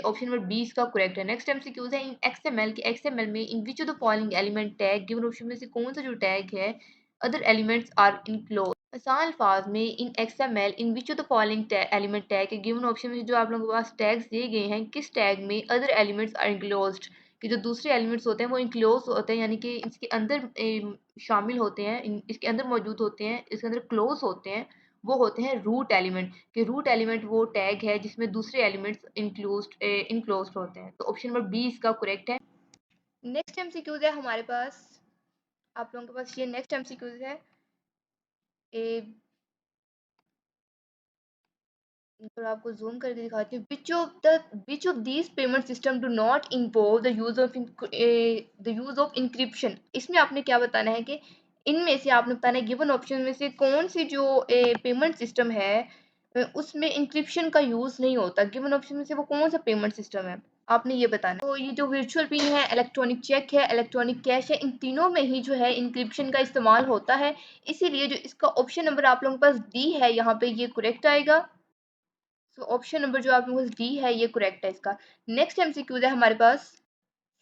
ऑप्शन नंबर बी इसका करेक्ट है। नेक्स्ट एमसीक्यूज है इन एक्सएमएल के एक्सएमएल में in which of the following element tag given option में से कौन सा जो टैग है अदर एलिमेंट्स आर इनक्लोज। आसान अल्फाज में in XML in which of the following element tag है गिवन ऑप्शन में जो आप लोगों के पास टैग्स दिए गए हैं किस टैग में अदर एलिमेंट्स आर इनक्लोज्ड, कि जो दूसरे एलिमेंट्स होते हैं वो इनक्लोज होते हैं, यानी कि इसके अंदर शामिल होते हैं, इसके अंदर मौजूद होते हैं, इसके अंदर क्लोज होते हैं, वो होते हैं रूट एलिमेंट। कि रूट एलिमेंट वो टैग है जिसमें दूसरे एलिमेंट्स इनक्लोज्ड होते हैं। तो ऑप्शन नंबर बी इसका करेक्ट है। नेक्स्ट एमसीक्यूज है हमारे पास, आप लोगों के पास ये नेक्स्ट एमसीक्यूज है। ए, थोड़ा आपको जूम करके दिखाती हूँ। Which of these payment system do not involve the use of encryption. इसमें आपने क्या बताना है कि इनमें से आपने बताना है गिवन ऑप्शन में से कौन सी जो पेमेंट सिस्टम है उसमें इंक्रिप्शन का यूज नहीं होता। गिवन ऑप्शन में से वो कौन सा पेमेंट सिस्टम है, आपने ये बताना है। तो ये जो वर्चुअल पिन है, इलेक्ट्रॉनिक चेक है, इलेक्ट्रॉनिक कैश है, इन तीनों में ही जो है इंक्रिप्शन का इस्तेमाल होता है। इसीलिए जो इसका ऑप्शन नंबर आप लोगों के पास डी है यहाँ पे ये करेक्ट आएगा। तो ऑप्शन नंबर जो आप लोगों को डी है ये करेक्ट है इसका। नेक्स्ट एमसीक्यू है हमारे पास,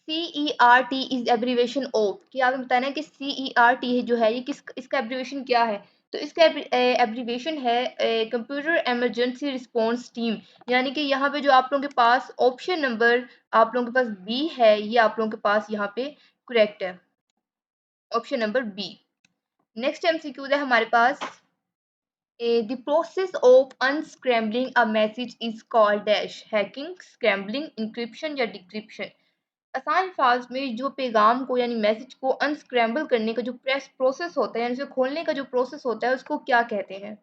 CERT इज एब्रीवेशन ऑफ, कि आपने बताना है कि CERT है जो है ये किस इसका एब्रीवेशन क्या है। तो इसका एब्रीवेशन है कंप्यूटर इमरजेंसी रिस्पांस टीम। यानी कि यहाँ पे जो आप लोगों के पास ऑप्शन नंबर आप लोगों के पास बी है ये आप लोगों के पास यहाँ पे करेक्ट है, option number B. Next MCQ है हमारे पास, the process of unscrambling a message is called dash, hacking, scrambling, encryption या decryption। आसान अल्फाज में जो पैगाम को यानी मैसेज को अनस्क्रैम्बल करने का जो प्रोसेस होता है यानी उसे खोलने का जो प्रोसेस होता है उसको क्या कहते हैं,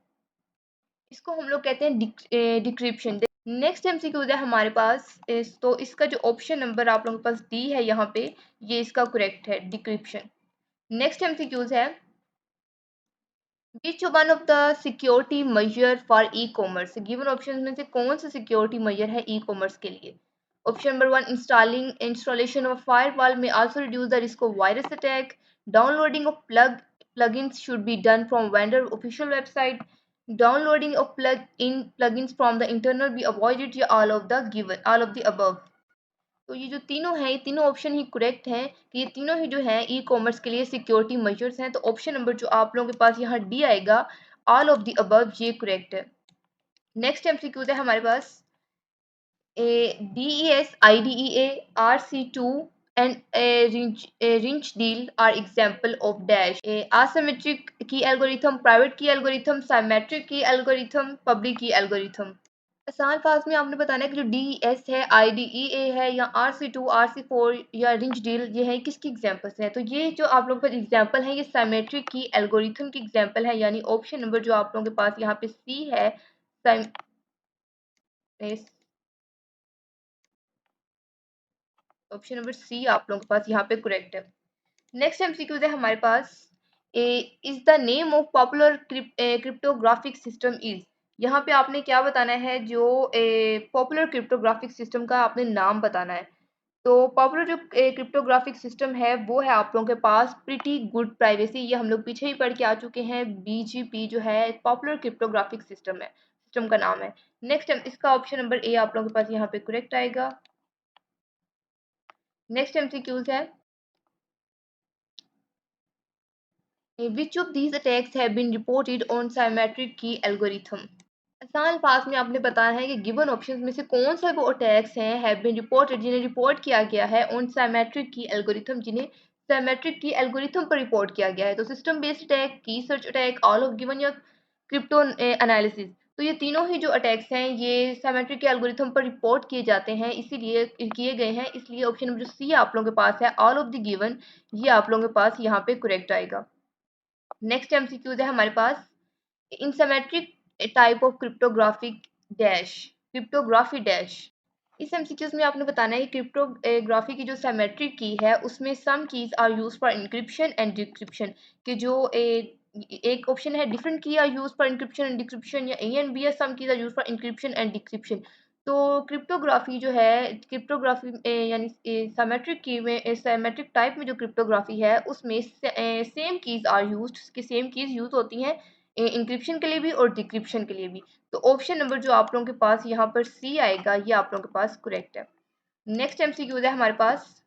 इसको हम लोग कहते हैं डिक्रिप्शन। नेक्स्ट एमसीक्यू है हमारे पास तो इसका जो ऑप्शन नंबर आप लोगों के पास डी है यहाँ पे ये इसका करेक्ट है, डिक्रिप्शन। नेक्स्ट एमसीक्यूज है, which one of the security measure for e commerce. Given option में से कौन सा सिक्योरिटी मेजर है ई कॉमर्स के लिए। Option number one, installation of firewall may also reduce the risk of virus attack. Downloading of plugins should be done from vendor official website. Downloading of plugins from the internet be avoided या all of the above। तो ये जो तीनों हैं ये तीनों option ही correct हैं कि ये तीनों ही जो हैं ई कॉमर्स के लिए सिक्योरिटी मेजर्स हैं। तो ऑप्शन नंबर जो आप लोगों के पास यहाँ डी आएगा, ऑल ऑफ द अबव, ये करेक्ट है। नेक्स्ट एमसीक्यू है हमारे पास, DES, IDEA, RC2 and Rinch deal are example of dash asymmetric key algorithm, private key algorithm, symmetric key algorithm, public key algorithm। आसान फास्ट में आपने बताना है कि जो DES है, IDEA है या RC2, RC4 या रिंच डील ये है किसकी एग्जांपल्स हैं। तो ये जो आप लोगों के पास एग्जांपल है ये सिमेट्रिक की एल्गोरिथम की एग्जांपल है, यानी ऑप्शन नंबर जो आप लोगों के पास यहाँ पे सी है, ऑप्शन नंबर सी आप लोगों के पास यहाँ पे करेक्ट है। नेक्स्ट एमसीक्यू है हमारे पास, is the name of popular cryptographic system is. यहाँ पे आपने क्या बताना है, जो पॉपुलर क्रिप्टोग्राफिक सिस्टम का आपने नाम बताना है। तो पॉपुलर जो क्रिप्टोग्राफिक सिस्टम है वो है आप लोगों के पास प्रीटी गुड प्राइवेसी, ये हम लोग पीछे ही पढ़ के आ चुके हैं। BGP जो है पॉपुलर क्रिप्टोग्राफिक सिस्टम है, सिस्टम का नाम है। नेक्स्ट इसका ऑप्शन नंबर ए आप लोगों के पास यहाँ पे करेक्ट आएगा। नेक्स्ट एमसीक्यूज है, which of these attacks have been reported on symmetric key algorithm। आसान पास में आपने बताया है कि गिवन ऑप्शंस में से कौन सा वो अटैक्स हैं हैव बीन रिपोर्टेड जिन्हें रिपोर्ट किया गया है ऑन सिमेट्रिक की एल्गोरिथम, जिन्हें सिमेट्रिक की एल्गोरिथम पर रिपोर्ट किया गया है। तो सिस्टम बेस्ड अटैक, की search attack, all of given या क्रिप्टो एनालिसिस। तो ये तीनों ही जो अटैक्स हैं ये सिमेट्रिक के एल्गोरिथम पर रिपोर्ट किए जाते हैं, इसीलिए किए गए हैं, इसलिए ऑप्शन नंबर जो सी आप लोगों के पास है ऑल ऑफ द गिवन ये आप लोगों के पास यहाँ पे करेक्ट आएगा। नेक्स्ट एमसीक्यूज है हमारे पास, in symmetric type of cryptographic dash, cryptography dash. इस एमसीक्यूज में आपने बताना है कि क्रिप्टोग्राफी की जो सिमेट्रिक की है उसमें same keys are use for encryption and decryption, कि जो एक ऑप्शन है different key are use for encryption and decryption, या ए एंड बी है same keys are use for encryption and decryption. तो क्रिप्टोग्राफी जो है क्रिप्टोग्राफी यानी सिमेट्रिक की में सिमेट्रिक टाइप में जो क्रिप्टोग्राफी है उसमें सेम कीज आर यूज्ड, कि सेम कीज यूज होती हैं इंक्रिप्शन के लिए भी और डिक्रिप्शन के लिए भी। तो ऑप्शन नंबर जो आप लोगों के पास यहाँ पर सी आएगा, ये आप लोगों के पास करेक्ट है। नेक्स्ट एमसीक्यूज है हमारे पास,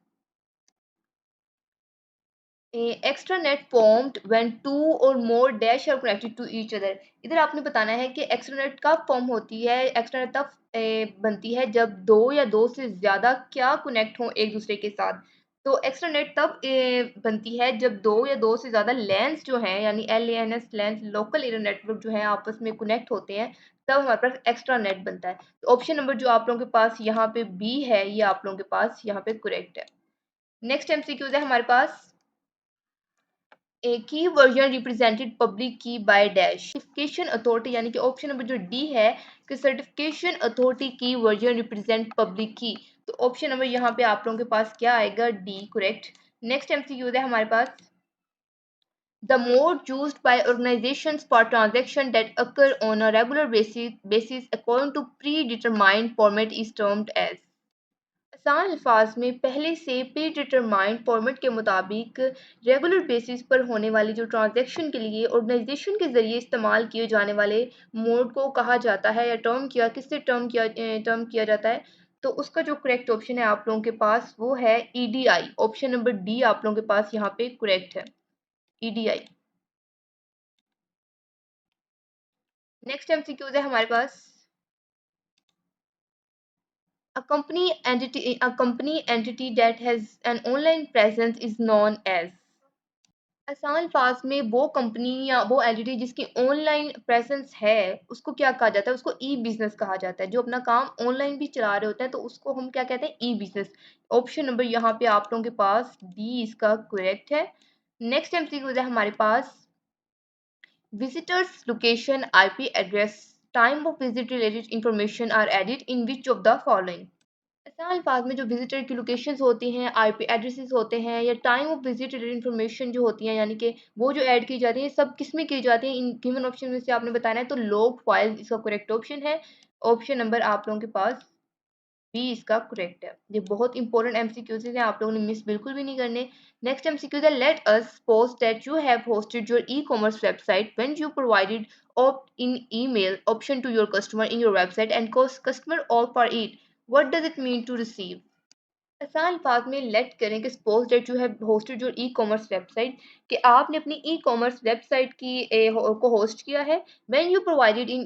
extranet formed when two or more dash are connected to each other। इधर आपने बताना है कि एक्स्ट्रानेट कब फॉर्म होती है, एक्स्ट्रानेट तब बनती है जब दो या दो से ज्यादा क्या कनेक्ट हों एक दूसरे के साथ। तो एक्स्ट्रानेट तब बनती है जब दो या दो से ज्यादा लेंस जो हैं, यानी LANs lens, local area network जो है आपस में कनेक्ट होते हैं, तब हमारे पास एक्स्ट्रानेट बनता है। तो ऑप्शन नंबर जो आप लोगों के पास यहाँ पे बी है, ये आप लोगों के पास यहाँ पे करेक्ट है। नेक्स्ट एमसीक्यूज है हमारे पास, a key version represented public key by dash certification authority, यानी कि ऑप्शन नंबर जो डी है कि सर्टिफिकेशन अथॉरिटी की वर्जन रिप्रेजेंट पब्लिक की। तो ऑप्शन नंबर यहाँ पे आप लोगों के पास क्या आएगा, डी करेक्ट। नेक्स्ट एमसीक्यू है हमारे पास, the mode used by organizations for transactions that occur on a regular basis according to predetermined format is termed as। आसान अल्फाज में पहले से प्री डिटरमाइंड फॉर्मेट के मुताबिक रेगुलर बेसिस पर होने वाली जो ट्रांजैक्शन के लिए ऑर्गेनाइजेशन के जरिए इस्तेमाल किए जाने वाले मोड को कहा जाता है, या टर्म किया जाता है। तो उसका जो करेक्ट ऑप्शन है आप लोगों के पास वो है EDI। ऑप्शन नंबर डी आप लोगों के पास यहाँ पे करेक्ट है, EDI। नेक्स्ट एमसीक्यूज है हमारे पास, a company entity that has an online presence is known as। आसान अल्फाज में वो कंपनी या वो एंटिटी जिसकी ऑनलाइन प्रेजेंस है, उसको क्या कहा जाता है, उसको ई बिजनेस कहा जाता है। जो अपना काम ऑनलाइन भी चला रहे होते हैं तो उसको हम क्या कहते हैं, ई बिजनेस। ऑप्शन नंबर यहाँ पे आप लोगों के पास डी इसका करेक्ट है। नेक्स्ट एमसीक्यू है हमारे पास, visitors location, IP address, time of visit related information are added in which of the following. आसान अल्फाज में जो विजिटर की लोकेशंस होती हैं, IP एड्रेसेस होते हैं, या टाइम ऑफ विजिट इन्फॉर्मेशन जो होती हैं, यानी कि वो जो ऐड की जाती है, सब किस में की जाती है, इन गिवन ऑप्शन में से आपने बताना है। तो लॉग फाइल इसका करेक्ट ऑप्शन है। ऑप्शन नंबर आप लोगों के पास बी इसका करेक्ट है। ये बहुत इंपॉर्टेंट एमसीक्यूज हैं, आप लोगों ने मिस बिल्कुल भी नहीं करने। नेक्स्ट एमसीक्यूज है, let us suppose that you have hosted your e-commerce website when you provided opt in email option to your customer in your website and customer opt for it, what does it mean to receive। आसान अल्फाज में let करें कि suppose that you have hosted your e commerce website, कि आपने अपनी e commerce website को host किया है। When you provided in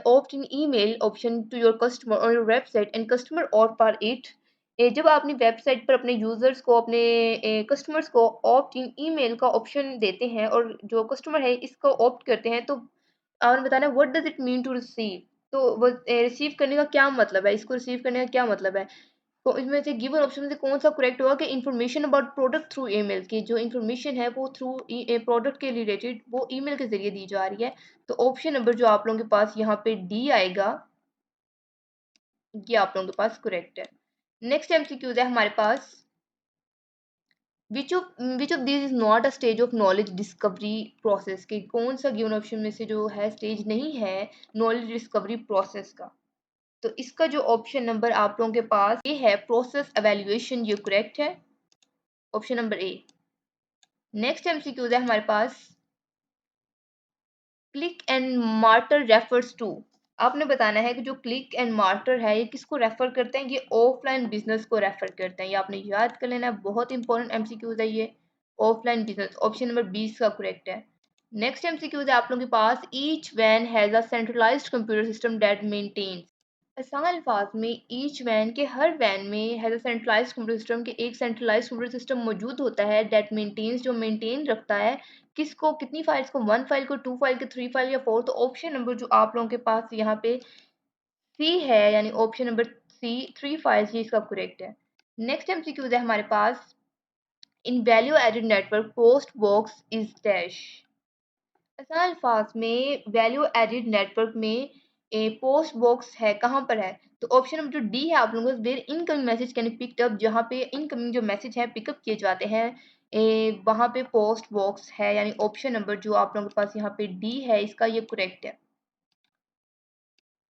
opt in email option to your customer on your website and customer opt for it. जब आप अपनी website पर अपने यूजर्स को, अपने कस्टमर्स को ऑप्ट इन ईमेल का ऑप्शन देते हैं और जो कस्टमर है इसको ऑप्ट करते हैं, तो आपने बताना what does it mean to receive. तो वो रिसीव करने का क्या मतलब है, इसको रिसीव करने का क्या मतलब है। तो इसमें से गिवन ऑप्शन में से कौन सा करेक्ट होगा कि information about product through email, की जो इन्फॉर्मेशन है वो थ्रू प्रोडक्ट के रिलेटेड वो ईमेल के जरिए दी जा रही है। तो ऑप्शन नंबर जो आप लोगों के पास यहाँ पे डी आएगा, ये आप लोगों के पास करेक्ट है। नेक्स्ट एमसीक्यूज है हमारे पास, which of this is not a stage of knowledge discovery process, के कौन सा गिवन ऑप्शन में से जो है स्टेज नहीं है नॉलेज डिस्कवरी प्रोसेस का। तो इसका जो ऑप्शन नंबर आप लोगों के पास ये है प्रोसेस एवेल्युएशन, ये करेक्ट है, option number A. Next MCQs है हमारे पास, click and mortar refers to. आपने बताना है कि जो क्लिक एंड मार्टर है ये किसको रेफर करते हैं, ये ऑफलाइन बिजनेस को रेफर करते हैं। ये आपने याद कर लेना है, बहुत इंपॉर्टेंट एमसीक्यूज है ये, ऑफलाइन बिजनेस। ऑप्शन नंबर 20 का करेक्ट है। नेक्स्ट एमसीक्यूज है आप लोगों के पास, each van has a centralised computer system that maintains. आसान अल्फाज में ईच वैन के हर वैन में has a centralised computer system, के एक सेंट्रलाइज्ड कंप्यूटर सिस्टम मौजूद होता है, दैट मेंटेन्स जो मेंटेन रखता है किसको, कितनी फाइल्स को, 1 फाइल को, 2 फाइल को, 3 फाइल या 4। तो ऑप्शन नंबर जो आप लोगों के पास यहाँ पे सी है, यानी ऑप्शन नंबर सी 3 फाइल्स, ये इसका करेक्ट है। नेक्स्ट एमसीक्यूज है हमारे पास, in value added network post box is dash. आसान अल्फाज में वैल्यू एडेड नेटवर्क में पोस्ट बॉक्स है कहाँ पर है। तो ऑप्शन नंबर जो डी है आप लोगों को, where incoming message can picked up, जहाँ पे इनकमिंग जो मैसेज है पिकअप किए जाते हैं, वहाँ पे पोस्ट बॉक्स है, यानी ऑप्शन नंबर जो आप लोगों के पास यहाँ पे डी है इसका ये करेक्ट है।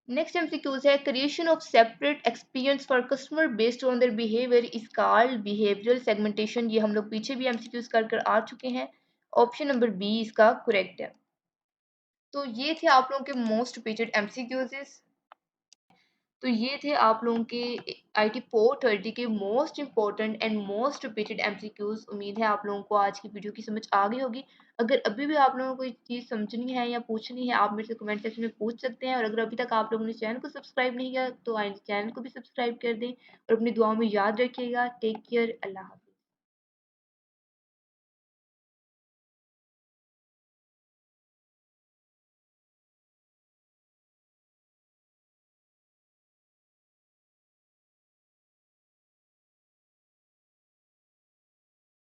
नेक्स्ट एमसीक्यूज है, creation of separate experience for customer based on their behaviour is called behavioural segmentation. ये हम लोग पीछे भी एमसीक्यूज कर आ चुके हैं, ऑप्शन नंबर बी इसका करेक्ट है। तो ये थे आप लोगों के मोस्ट रिपीटेड एमसीक्यूज़। तो ये थे आप लोगों के आईटी पोर 30 के most important and most repeated MCQs. उम्मीद है आप लोगों को आज की वीडियो की समझ आ गई होगी। अगर अभी भी आप लोगों को कोई चीज़ समझनी है या पूछनी है, आप मेरे से कमेंट सेक्शन में पूछ सकते हैं। और अगर अभी तक आप लोगों ने चैनल को सब्सक्राइब नहीं किया तो आइए चैनल को भी सब्सक्राइब कर दें और अपनी दुआओं में याद रखिएगा। Take care. अल्लाह हाफ़िज़।